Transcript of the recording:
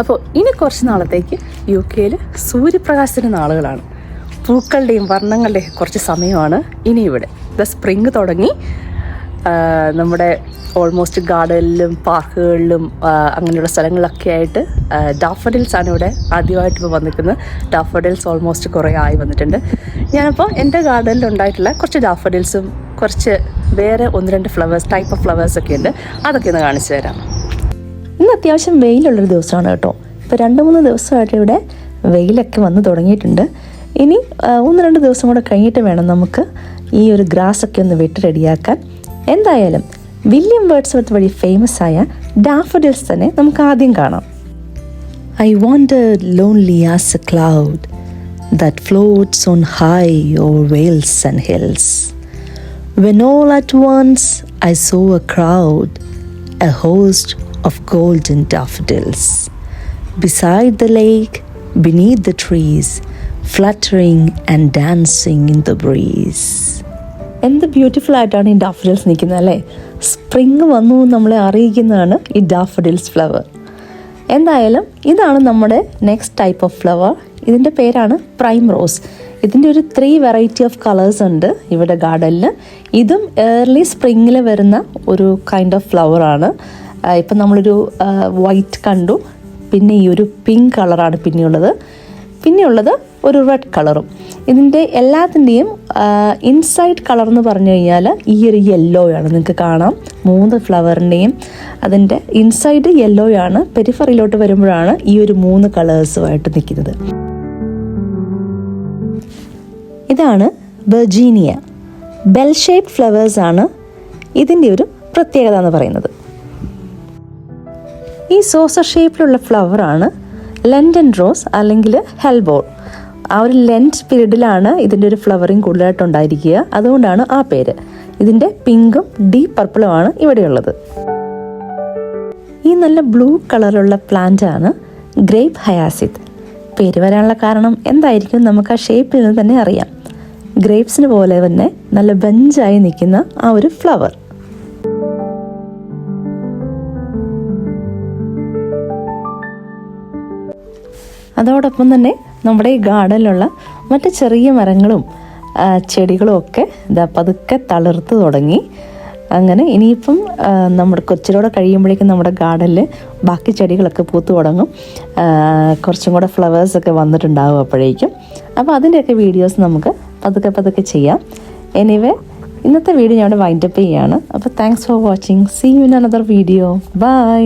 അപ്പോൾ ഇനി കുറച്ച് നാളത്തേക്ക് UK സൂര്യപ്രകാശത്തിൻ്റെ നാളുകളാണ്. പൂക്കളുടെയും വർണ്ണങ്ങളുടെയും കുറച്ച് സമയമാണ് ഇനി ഇവിടെ. സ്പ്രിങ് തുടങ്ങി നമ്മുടെ ഓൾമോസ്റ്റ് ഗാർഡനിലും പാർക്കുകളിലും അങ്ങനെയുള്ള സ്ഥലങ്ങളിലൊക്കെ ആയിട്ട് ഡാഫഡിൽസാണ് ഇവിടെ ആദ്യമായിട്ട് ഇപ്പോൾ വന്നിരിക്കുന്നത്. ഡാഫഡിൽസ് ഓൾമോസ്റ്റ് കുറേ ആയി വന്നിട്ടുണ്ട്. ഞാനപ്പോൾ എൻ്റെ ഗാർഡനിൽ ഉണ്ടായിട്ടുള്ള കുറച്ച് ഡാഫഡിൽസും കുറച്ച് വേറെ 1-2 ഫ്ലവേഴ്സ് ടൈപ്പ് ഓഫ് ഫ്ലവേഴ്സൊക്കെ ഉണ്ട്. അതൊക്കെ ഒന്ന് കാണിച്ചു തരാം. ഇന്ന് അത്യാവശ്യം വെയിലുള്ളൊരു ദിവസമാണ് കേട്ടോ. ഇപ്പോൾ 2-3 ദിവസമായിട്ട് ഇവിടെ വെയിലൊക്കെ വന്ന് തുടങ്ങിയിട്ടുണ്ട്. ഇനി 1-2 ദിവസം കൂടെ കഴിഞ്ഞിട്ട് വേണം നമുക്ക് ഈ ഒരു ഗ്രാസൊക്കെ ഒന്ന് വെട്ടി റെഡിയാക്കാൻ. എന്തായാലും വില്യം വേർഡ്സ്വർത്ത് വഴി ഫേമസ് ആയ ഡാഫഡിൽസ് തന്നെ നമുക്ക് ആദ്യം കാണാം. I wandered lonely as a cloud that floats on high over vales and hills, when all at once I saw a crowd, a host of golden daffodils, beside the lake, beneath the trees, fluttering and dancing in the breeze. എന്ത് beautiful ആയിട്ടാണ് ഈ daffodils നിൽക്കുന്നത് അല്ലേ. Spring വന്നു നമ്മളെ അറിയിക്കുന്നതാണ് ഈ daffodils flower. എന്തായാലും ഇതാണ് നമ്മുടെ നെക്സ്റ്റ് ടൈപ്പ് ഓഫ് ഫ്ലവർ. ഇതിൻ്റെ പേരാണ് പ്രൈം റോസ്. ഇതിൻ്റെ ഒരു 3 വെറൈറ്റി ഓഫ് കളേഴ്സ് ഉണ്ട് ഇവിടെ ഗാർഡനിൽ. ഇതും ഏർലി സ്പ്രിങ്ങിൽ വരുന്ന ഒരു കൈൻഡ് ഓഫ് ഫ്ലവറാണ്. ഇപ്പം നമ്മളൊരു വൈറ്റ് കണ്ടു, പിന്നെ ഈ ഒരു പിങ്ക് കളറാണ് പിന്നെയുള്ളത് ഒരു റെഡ് കളറും. ഇതിൻ്റെ എല്ലാത്തിൻ്റെയും ഇൻസൈഡ് കളർ എന്ന് പറഞ്ഞു കഴിഞ്ഞാൽ ഈ ഒരു യെല്ലോയാണ്. നിങ്ങൾക്ക് കാണാം 3 ഫ്ലവറിൻ്റെയും അതിൻ്റെ ഇൻസൈഡ് യെല്ലോയാണ്. പെരിഫറിയിലോട്ട് വരുമ്പോഴാണ് ഈ ഒരു 3 കളേഴ്സുമായിട്ട് നിൽക്കുന്നത്. ഇതാണ് വെർജീനിയ. ബെൽ ഷേപ്പ് ഫ്ലവേഴ്സാണ് ഇതിൻ്റെ ഒരു പ്രത്യേകത എന്ന് പറയുന്നത്. ഈ സോസർ ഷേപ്പിലുള്ള ഫ്ലവറാണ് ലണ്ടൻ റോസ് അല്ലെങ്കിൽ ഹെൽബോൾ. ആ ഒരു ലെൻറ്റ് പീരീഡിലാണ് ഇതിൻ്റെ ഒരു ഫ്ലവറിങ് കൂടുതലായിട്ടുണ്ടായിരിക്കുക. അതുകൊണ്ടാണ് ആ പേര്. ഇതിൻ്റെ പിങ്കും ഡീപ്പ് പർപ്പിളുമാണ് ഇവിടെയുള്ളത്. ഈ നല്ല ബ്ലൂ കളറുള്ള പ്ലാന്റാണ് ഗ്രേപ്പ് ഹയാസിത്ത്. പേര് വരാനുള്ള കാരണം എന്തായിരിക്കും നമുക്ക് ആ ഷേപ്പിൽ നിന്ന് തന്നെ അറിയാം. ഗ്രേപ്സിന് പോലെ തന്നെ നല്ല ബഞ്ചായി നിൽക്കുന്ന ആ ഒരു ഫ്ലവർ. അതോടൊപ്പം തന്നെ നമ്മുടെ ഈ ഗാർഡനിലുള്ള മറ്റ് ചെറിയ മരങ്ങളും ചെടികളും ഒക്കെ പതുക്കെ തളിർത്ത് തുടങ്ങി. അങ്ങനെ ഇനിയിപ്പം നമ്മുടെ കുറച്ചിലൂടെ കഴിയുമ്പോഴേക്കും നമ്മുടെ ഗാർഡനിൽ ബാക്കി ചെടികളൊക്കെ പൂത്തു തുടങ്ങും. കുറച്ചും കൂടെ ഫ്ലവേഴ്സൊക്കെ വന്നിട്ടുണ്ടാകും അപ്പോഴേക്കും. അപ്പോൾ അതിൻ്റെയൊക്കെ വീഡിയോസ് നമുക്ക് പതുക്കെ ചെയ്യാം. എനിവേ ഇന്നത്തെ വീഡിയോ ഞാൻ വൈൻഡപ്പ് ചെയ്യുകയാണ്. അപ്പോൾ thanks for watching. See you in another video. By.